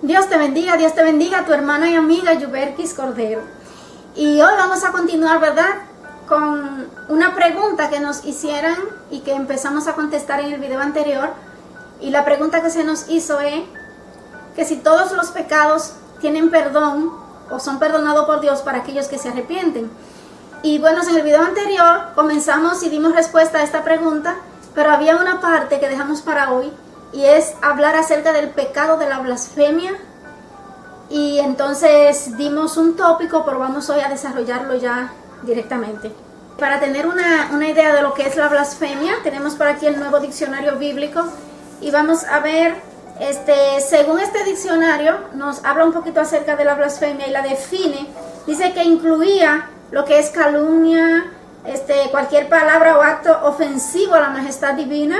Dios te bendiga, tu hermana y amiga Yuberkis Cordero. Y hoy vamos a continuar, ¿verdad?, con una pregunta que nos hicieron y que empezamos a contestar en el video anterior. Y la pregunta que se nos hizo es que si todos los pecados tienen perdón o son perdonados por Dios para aquellos que se arrepienten. Y bueno, en el video anterior comenzamos y dimos respuesta a esta pregunta, pero había una parte que dejamos para hoy y es hablar acerca del pecado de la blasfemia. Y entonces dimos un tópico, pero vamos hoy a desarrollarlo ya directamente. Para tener una idea de lo que es la blasfemia, tenemos por aquí el Nuevo Diccionario Bíblico y vamos a ver, según este diccionario, nos habla un poquito acerca de la blasfemia y la define. Dice que incluía lo que es calumnia, cualquier palabra o acto ofensivo a la majestad divina,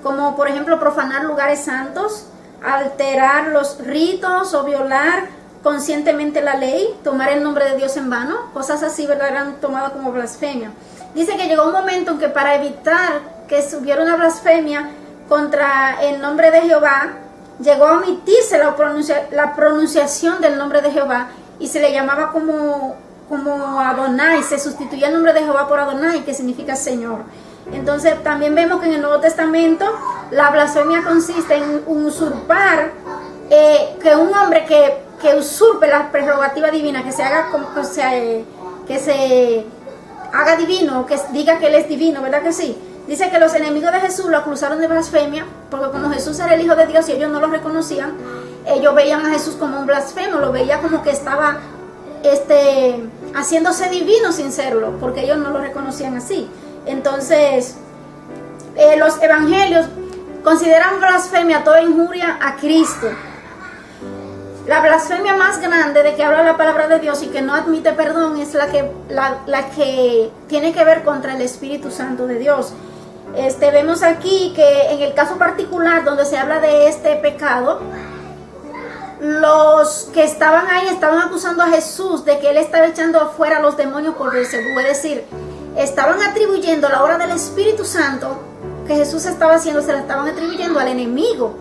como por ejemplo profanar lugares santos, alterar los ritos o violar conscientemente la ley, tomar el nombre de Dios en vano, cosas así, ¿verdad?, eran tomadas como blasfemia. Dice que llegó un momento en que para evitar que hubiera una blasfemia contra el nombre de Jehová, llegó a omitirse la pronunciación del nombre de Jehová y se le llamaba como Adonai, se sustituía el nombre de Jehová por Adonai, que significa Señor. Entonces también vemos que en el Nuevo Testamento la blasfemia consiste en usurpar, que un hombre que usurpe la prerrogativa divina, que se haga divino, que diga que él es divino, ¿verdad que sí? Dice que los enemigos de Jesús lo acusaron de blasfemia, porque como Jesús era el Hijo de Dios y ellos no lo reconocían, ellos veían a Jesús como un blasfemo, lo veían como que estaba haciéndose divino sin serlo, porque ellos no lo reconocían así. Entonces, los evangelios consideran blasfemia toda injuria a Cristo. La blasfemia más grande de que habla la palabra de Dios y que no admite perdón es la que tiene que ver contra el Espíritu Santo de Dios. Vemos aquí que en el caso particular donde se habla de este pecado, los que estaban ahí estaban acusando a Jesús de que él estaba echando afuera a los demonios por Beelzebú, es decir, estaban atribuyendo la obra del Espíritu Santo que Jesús estaba haciendo, se la estaban atribuyendo al enemigo.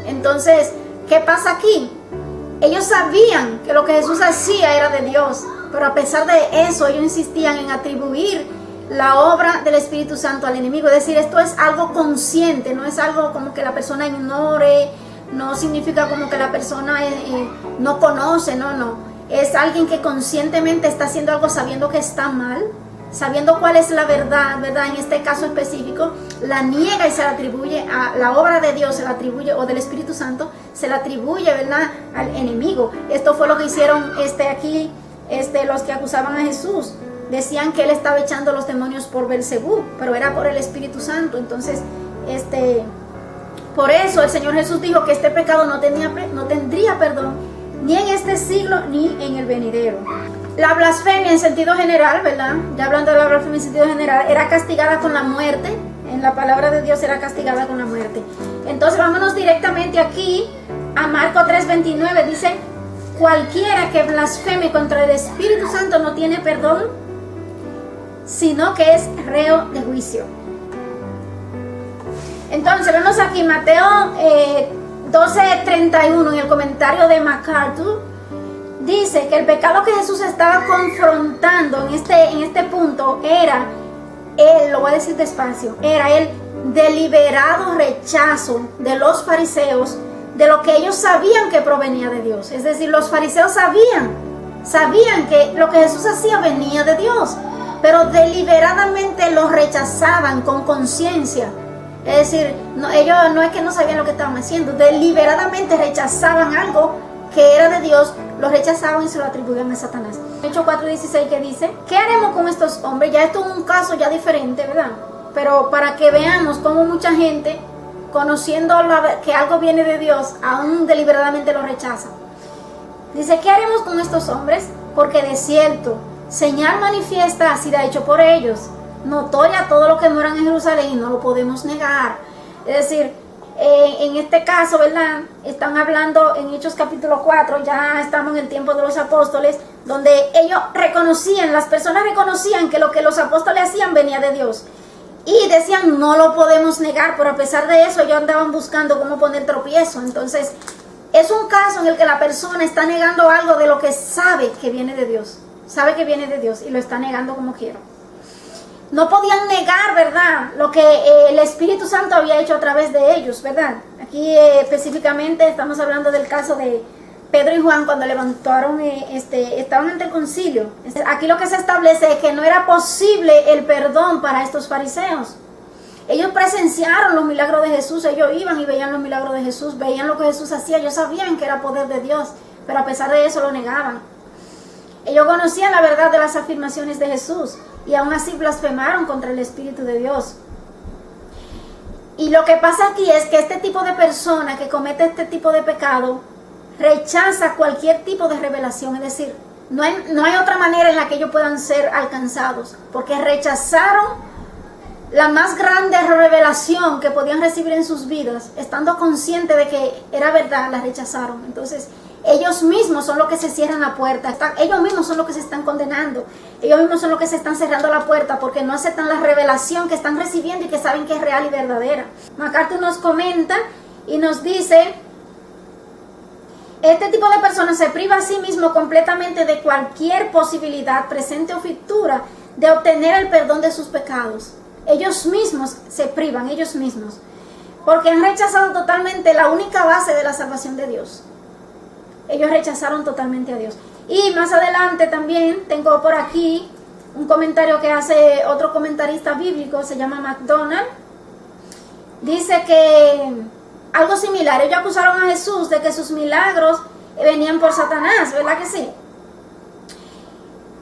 Entonces, ¿qué pasa aquí? Ellos sabían que lo que Jesús hacía era de Dios, pero a pesar de eso, ellos insistían en atribuir la obra del Espíritu Santo al enemigo. Es decir, esto es algo consciente, no es algo como que la persona ignore, no significa como que la persona no conoce, no. Es alguien que conscientemente está haciendo algo sabiendo que está mal, sabiendo cuál es la verdad, en este caso específico, la niega y se la atribuye a la obra de Dios, se la atribuye, o del Espíritu Santo, se la atribuye, ¿verdad?, al enemigo. Esto fue lo que hicieron aquí, los que acusaban a Jesús. Decían que él estaba echando los demonios por Beelzebú, pero era por el Espíritu Santo. Entonces, por eso el Señor Jesús dijo que este pecado no tendría perdón, ni en este siglo, ni en el venidero. La blasfemia en sentido general, ¿verdad?, ya hablando de la blasfemia en sentido general, era castigada con la muerte. En la palabra de Dios era castigada con la muerte. Entonces vámonos directamente aquí a Marcos 3:29. Dice: cualquiera que blasfeme contra el Espíritu Santo no tiene perdón, sino que es reo de juicio. Entonces vemos aquí Mateo 12:31, en el comentario de MacArthur. Dice que el pecado que Jesús estaba confrontando en este punto era lo voy a decir despacio, era el deliberado rechazo de los fariseos de lo que ellos sabían que provenía de Dios. Es decir, los fariseos sabían que lo que Jesús hacía venía de Dios, pero deliberadamente lo rechazaban con conciencia. Es decir, ellos no es que no sabían lo que estaban haciendo, deliberadamente rechazaban algo que era de Dios, lo rechazaban y se lo atribuían a Satanás. Hechos 4:16, que dice: ¿qué haremos con estos hombres? Ya esto es un caso ya diferente, ¿verdad? Pero para que veamos cómo mucha gente, conociendo que algo viene de Dios, aún deliberadamente lo rechaza. Dice: ¿qué haremos con estos hombres? Porque de cierto, señal manifiesta ha sido hecho por ellos, notoria a todos los que moran en Jerusalén, y no lo podemos negar. Es decir, en este caso, ¿verdad?, están hablando en Hechos capítulo 4, ya estamos en el tiempo de los apóstoles, donde ellos las personas reconocían que lo que los apóstoles hacían venía de Dios. Y decían, no lo podemos negar, pero a pesar de eso ellos andaban buscando cómo poner tropiezo. Entonces, es un caso en el que la persona está negando algo de lo que sabe que viene de Dios. Sabe que viene de Dios y lo está negando como quiera. No podían negar, ¿verdad?, lo que el Espíritu Santo había hecho a través de ellos, ¿verdad? Aquí específicamente estamos hablando del caso de Pedro y Juan cuando levantaron, estaban ante el concilio. Aquí lo que se establece es que no era posible el perdón para estos fariseos. Ellos presenciaron los milagros de Jesús, ellos iban y veían los milagros de Jesús, veían lo que Jesús hacía, ellos sabían que era poder de Dios, pero a pesar de eso lo negaban. Ellos conocían la verdad de las afirmaciones de Jesús y aún así blasfemaron contra el Espíritu de Dios. Y lo que pasa aquí es que este tipo de persona que comete este tipo de pecado rechaza cualquier tipo de revelación, es decir, no hay otra manera en la que ellos puedan ser alcanzados, porque rechazaron la más grande revelación que podían recibir en sus vidas, estando conscientes de que era verdad, la rechazaron. Entonces, ellos mismos son los que se cierran la puerta, ellos mismos son los que se están condenando, ellos mismos son los que se están cerrando la puerta porque no aceptan la revelación que están recibiendo y que saben que es real y verdadera. MacArthur nos comenta y nos dice: este tipo de personas se priva a sí mismo completamente de cualquier posibilidad, presente o futura, de obtener el perdón de sus pecados. Ellos mismos se privan, ellos mismos, porque han rechazado totalmente la única base de la salvación de Dios. Ellos rechazaron totalmente a Dios. Y más adelante también tengo por aquí un comentario que hace otro comentarista bíblico, se llama MacDonald. Dice que algo similar, ellos acusaron a Jesús de que sus milagros venían por Satanás, ¿verdad que sí?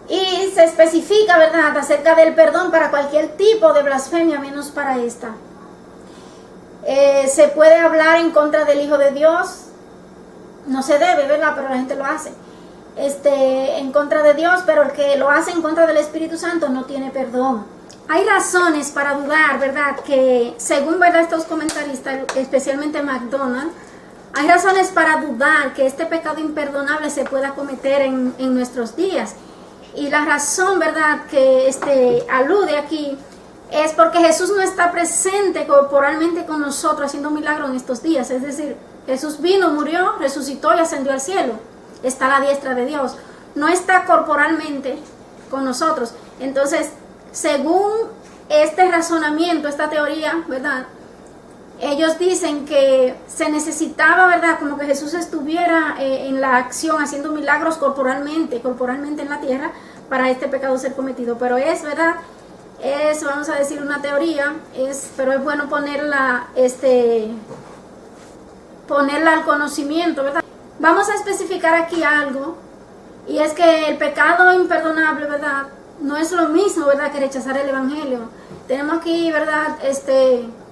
Y se especifica, ¿verdad?, acerca del perdón para cualquier tipo de blasfemia, menos para esta. Se puede hablar en contra del Hijo de Dios, no se debe, ¿verdad?, pero la gente lo hace. En contra de Dios, pero el que lo hace en contra del Espíritu Santo no tiene perdón. Hay razones para dudar, ¿verdad?, que según, ¿verdad?, estos comentaristas, especialmente MacDonald, hay razones para dudar que este pecado imperdonable se pueda cometer en nuestros días. Y la razón, ¿verdad?, que alude aquí es porque Jesús no está presente corporalmente con nosotros haciendo milagros en estos días. Es decir, Jesús vino, murió, resucitó y ascendió al cielo. Está a la diestra de Dios. No está corporalmente con nosotros. Entonces, según este razonamiento, esta teoría, ¿verdad?, ellos dicen que se necesitaba, ¿verdad?, como que Jesús estuviera en la acción, haciendo milagros corporalmente en la tierra, para este pecado ser cometido. Pero es, ¿verdad?, es, vamos a decir, una teoría, pero es bueno ponerla al conocimiento, ¿verdad? Vamos a especificar aquí algo, y es que el pecado imperdonable, ¿verdad?, no es lo mismo, ¿verdad?, que rechazar el Evangelio. Tenemos aquí, ¿verdad?,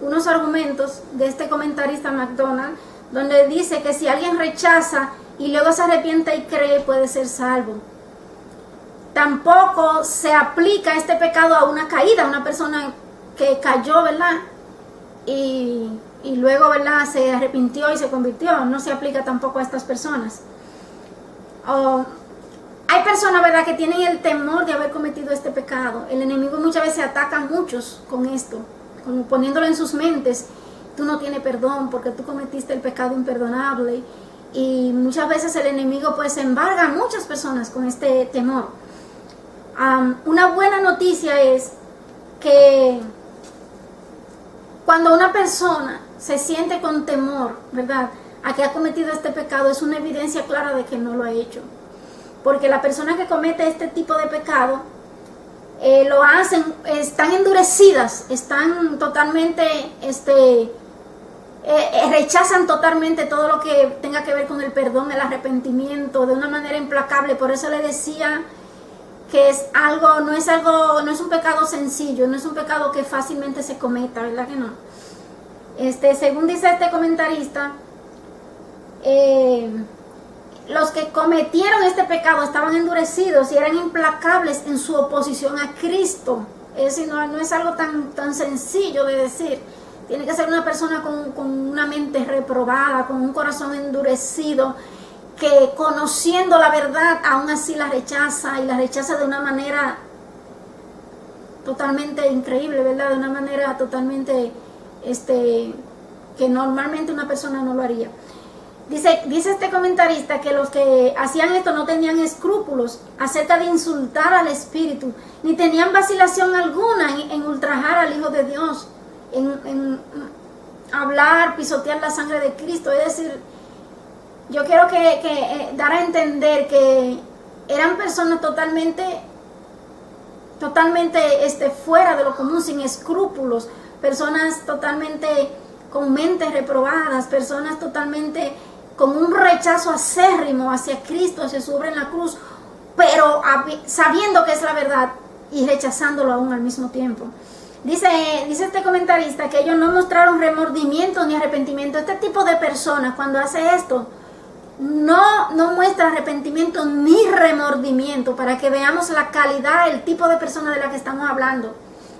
unos argumentos de este comentarista MacDonald, donde dice que si alguien rechaza y luego se arrepiente y cree, puede ser salvo. Tampoco se aplica este pecado a una caída, a una persona que cayó, ¿verdad?, y luego, ¿verdad?, se arrepintió y se convirtió. No se aplica tampoco a estas personas. Hay personas, ¿verdad?, que tienen el temor de haber cometido este pecado. El enemigo muchas veces ataca a muchos con esto, como poniéndolo en sus mentes: tú no tienes perdón porque tú cometiste el pecado imperdonable. Y muchas veces el enemigo pues embarga a muchas personas con este temor. Una buena noticia es que cuando una persona se siente con temor, ¿verdad?, a que ha cometido este pecado, es una evidencia clara de que no lo ha hecho. Porque la persona que comete este tipo de pecado, lo hacen, están endurecidas, están totalmente, rechazan totalmente todo lo que tenga que ver con el perdón, el arrepentimiento, de una manera implacable. Por eso le decía que no es un pecado sencillo, no es un pecado que fácilmente se cometa, ¿verdad que no? Según dice este comentarista, los que cometieron este pecado estaban endurecidos y eran implacables en su oposición a Cristo. Es decir, no es algo tan sencillo de decir. Tiene que ser una persona con una mente reprobada, con un corazón endurecido, que conociendo la verdad aún así la rechaza, y la rechaza de una manera totalmente increíble, ¿verdad? De una manera totalmente que normalmente una persona no lo haría. Dice este comentarista que los que hacían esto no tenían escrúpulos acerca de insultar al Espíritu, ni tenían vacilación alguna en ultrajar al Hijo de Dios, en hablar, pisotear la sangre de Cristo. Es decir, yo quiero dar a entender que eran personas totalmente fuera de lo común, sin escrúpulos, personas totalmente con mentes reprobadas, personas totalmente con un rechazo acérrimo hacia Cristo, hacia su obra en la cruz, pero sabiendo que es la verdad y rechazándolo aún al mismo tiempo. Dice este comentarista que ellos no mostraron remordimiento ni arrepentimiento. Este tipo de personas, cuando hace esto, no muestra arrepentimiento ni remordimiento, para que veamos la calidad, el tipo de persona de la que estamos hablando.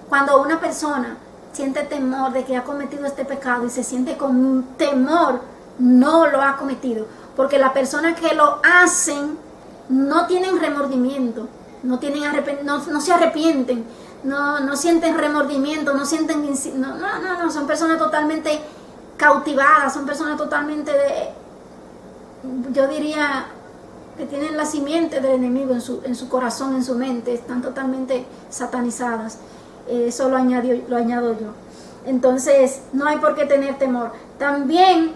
Cuando una persona siente temor de que ha cometido este pecado y se siente con temor, no lo ha cometido, porque las personas que lo hacen no tienen remordimiento, no se arrepienten, no sienten remordimiento, no, son personas totalmente cautivadas, son personas totalmente yo diría que tienen la simiente del enemigo en su corazón, en su mente, están totalmente satanizadas. Eso lo añado yo. Entonces no hay por qué tener temor. También,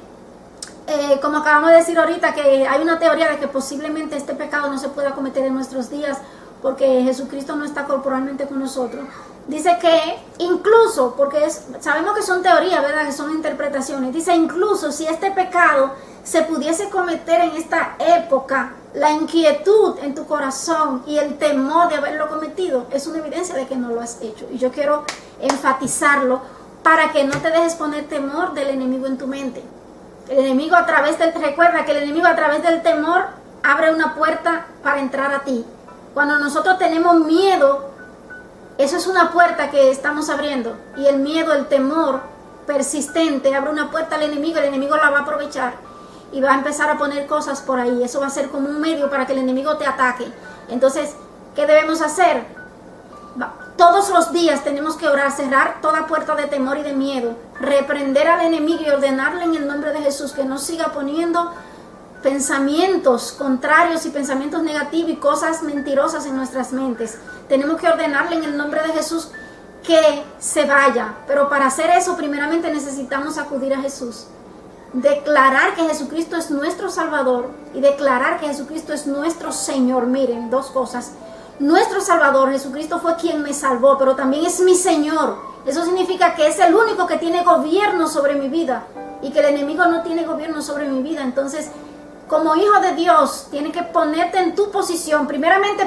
como acabamos de decir ahorita, que hay una teoría de que posiblemente este pecado no se pueda cometer en nuestros días porque Jesucristo no está corporalmente con nosotros. Dice que incluso, porque sabemos que son teorías, ¿verdad? Que son interpretaciones. Dice, incluso si este pecado se pudiese cometer en esta época, la inquietud en tu corazón y el temor de haberlo cometido es una evidencia de que no lo has hecho. Y yo quiero enfatizarlo para que no te dejes poner temor del enemigo en tu mente. El enemigo recuerda que el enemigo a través del temor abre una puerta para entrar a ti. Cuando nosotros tenemos miedo, eso es una puerta que estamos abriendo. Y el miedo, el temor persistente abre una puerta al enemigo. El enemigo la va a aprovechar y va a empezar a poner cosas por ahí. Eso va a ser como un medio para que el enemigo te ataque. Entonces, ¿qué debemos hacer? Todos los días tenemos que orar, cerrar toda puerta de temor y de miedo, reprender al enemigo y ordenarle en el nombre de Jesús que no siga poniendo pensamientos contrarios y pensamientos negativos y cosas mentirosas en nuestras mentes. Tenemos que ordenarle en el nombre de Jesús que se vaya. Pero para hacer eso, primeramente necesitamos acudir a Jesús. Declarar que Jesucristo es nuestro Salvador y declarar que Jesucristo es nuestro Señor. Miren, dos cosas. Nuestro Salvador, Jesucristo fue quien me salvó, pero también es mi Señor. Eso significa que es el único que tiene gobierno sobre mi vida y que el enemigo no tiene gobierno sobre mi vida. Entonces, como hijo de Dios, tienes que ponerte en tu posición. Primeramente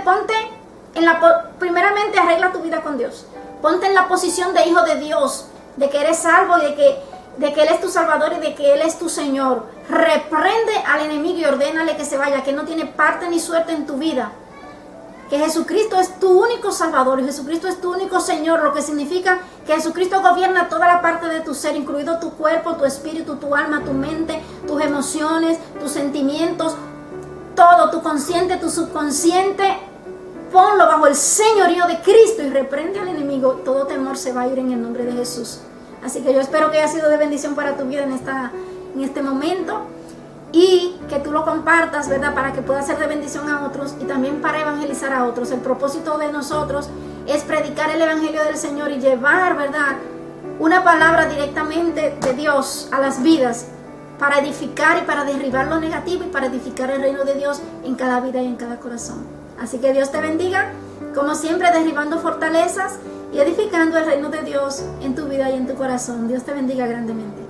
arregla tu vida con Dios. Ponte en la posición de hijo de Dios, de que eres salvo y de que Él es tu Salvador y de que Él es tu Señor. Reprende al enemigo y ordénale que se vaya, que no tiene parte ni suerte en tu vida. Que Jesucristo es tu único Salvador y Jesucristo es tu único Señor, lo que significa que Jesucristo gobierna toda la parte de tu ser, incluido tu cuerpo, tu espíritu, tu alma, tu mente, tus emociones, tus sentimientos, todo, tu consciente, tu subconsciente. Ponlo bajo el señorío de Cristo y reprende al enemigo. Todo temor se va a ir en el nombre de Jesús. Así que yo espero que haya sido de bendición para tu vida en este momento. Y que tú lo compartas, ¿verdad? Para que pueda ser de bendición a otros y también para evangelizar a otros. El propósito de nosotros es predicar el evangelio del Señor y llevar, ¿verdad?, una palabra directamente de Dios a las vidas para edificar y para derribar lo negativo y para edificar el reino de Dios en cada vida y en cada corazón. Así que Dios te bendiga, como siempre, derribando fortalezas y edificando el reino de Dios en tu vida y en tu corazón. Dios te bendiga grandemente.